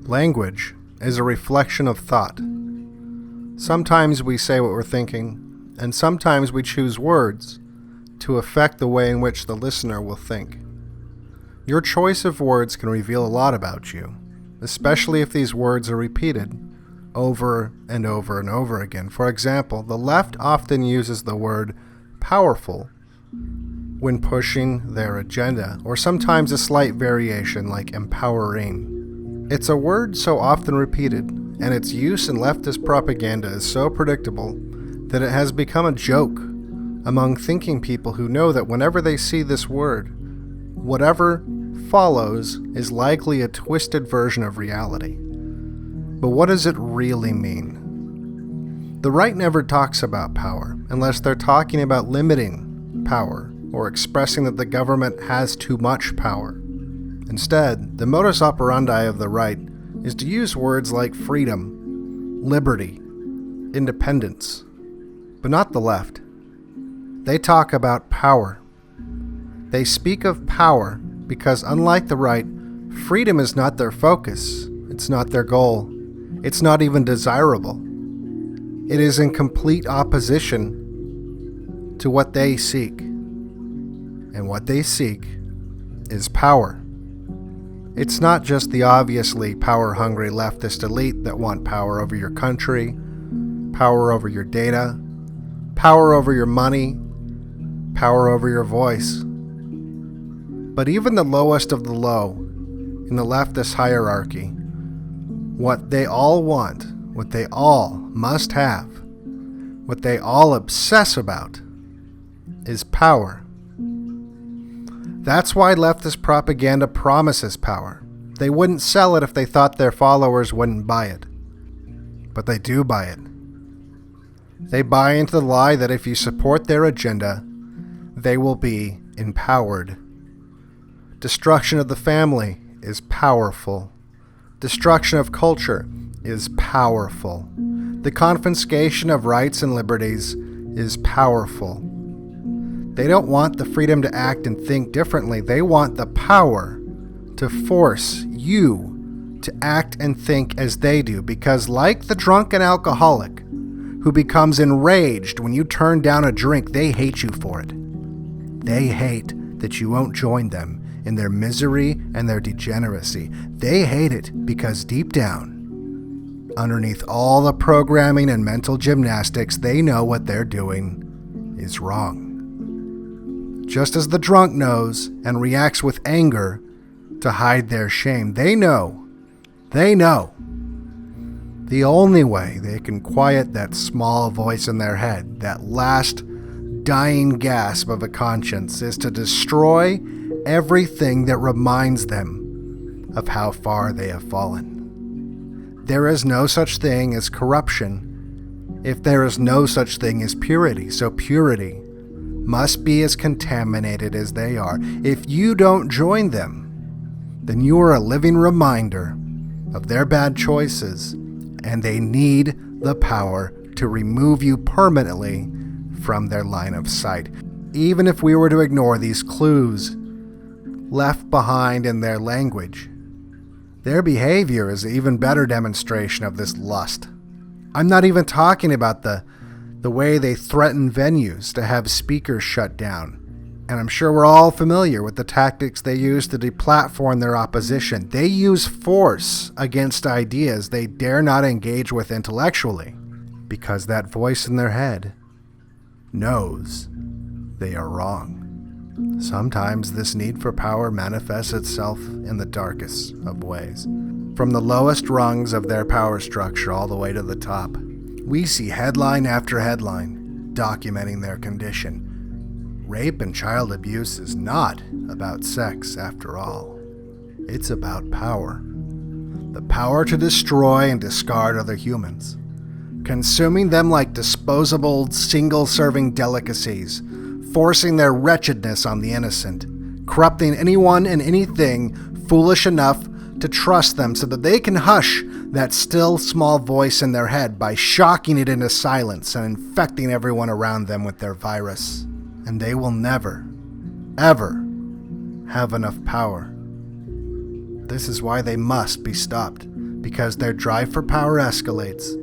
Language is a reflection of thought. Sometimes we say what we're thinking, and sometimes we choose words to affect the way in which the listener will think. Your choice of words can reveal a lot about you, especially if these words are repeated over and over and over again. For example, the left often uses the word powerful when pushing their agenda, or sometimes a slight variation like empowering. It's a word so often repeated, and its use in leftist propaganda is so predictable that it has become a joke among thinking people who know that whenever they see this word, whatever follows is likely a twisted version of reality. But what does it really mean? The right never talks about power unless they're talking about limiting power or expressing that the government has too much power. Instead, the modus operandi of the right is to use words like freedom, liberty, independence, but not the left. They talk about power. They speak of power because, unlike the right, freedom is not their focus. It's not their goal. It's not even desirable. It is in complete opposition to what they seek. And what they seek is power. It's not just the obviously power-hungry leftist elite that want power over your country, power over your data, power over your money, power over your voice. But even the lowest of the low in the leftist hierarchy, what they all want, what they all must have, what they all obsess about, is power. That's why leftist propaganda promises power. They wouldn't sell it if they thought their followers wouldn't buy it. But they do buy it. They buy into the lie that if you support their agenda, they will be empowered. Destruction of the family is powerful. Destruction of culture is powerful. The confiscation of rights and liberties is powerful. They don't want the freedom to act and think differently. They want the power to force you to act and think as they do. Because like the drunken alcoholic who becomes enraged when you turn down a drink, they hate you for it. They hate that you won't join them in their misery and their degeneracy. They hate it because deep down, underneath all the programming and mental gymnastics, they know what they're doing is wrong. Just as the drunk knows and reacts with anger to hide their shame, they know the only way they can quiet that small voice in their head, that last dying gasp of a conscience, is to destroy everything that reminds them of how far they have fallen. There is no such thing as corruption if there is no such thing as purity. So purity must be as contaminated as they are. If you don't join them, then you are a living reminder of their bad choices, and they need the power to remove you permanently from their line of sight. Even if we were to ignore these clues left behind in their language, their behavior is an even better demonstration of this lust. I'm not even talking about the way they threaten venues to have speakers shut down. And I'm sure we're all familiar with the tactics they use to deplatform their opposition. They use force against ideas they dare not engage with intellectually, because that voice in their head knows they are wrong. Sometimes this need for power manifests itself in the darkest of ways. From the lowest rungs of their power structure all the way to the top, we see headline after headline documenting their condition. Rape and child abuse is not about sex, after all. It's about power. The power to destroy and discard other humans, consuming them like disposable, single-serving delicacies, forcing their wretchedness on the innocent, corrupting anyone and anything foolish enough to trust them so that they can hush that still small voice in their head by shocking it into silence and infecting everyone around them with their virus. And they will never, ever have enough power. This is why they must be stopped. because their drive for power escalates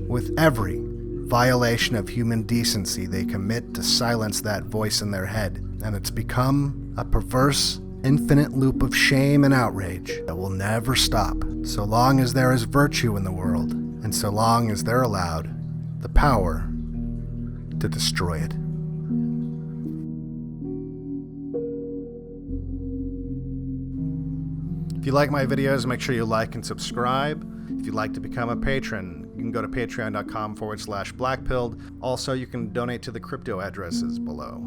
with every violation of human decency they commit to silence that voice in their head. And it's become a perverse, infinite loop of shame and outrage that will never stop, so long as there is virtue in the world, and so long as they're allowed the power to destroy it. If you like my videos, make sure you like and subscribe. If you'd like to become a patron, you can go to patreon.com/BlackPilled. Also, you can donate to the crypto addresses below.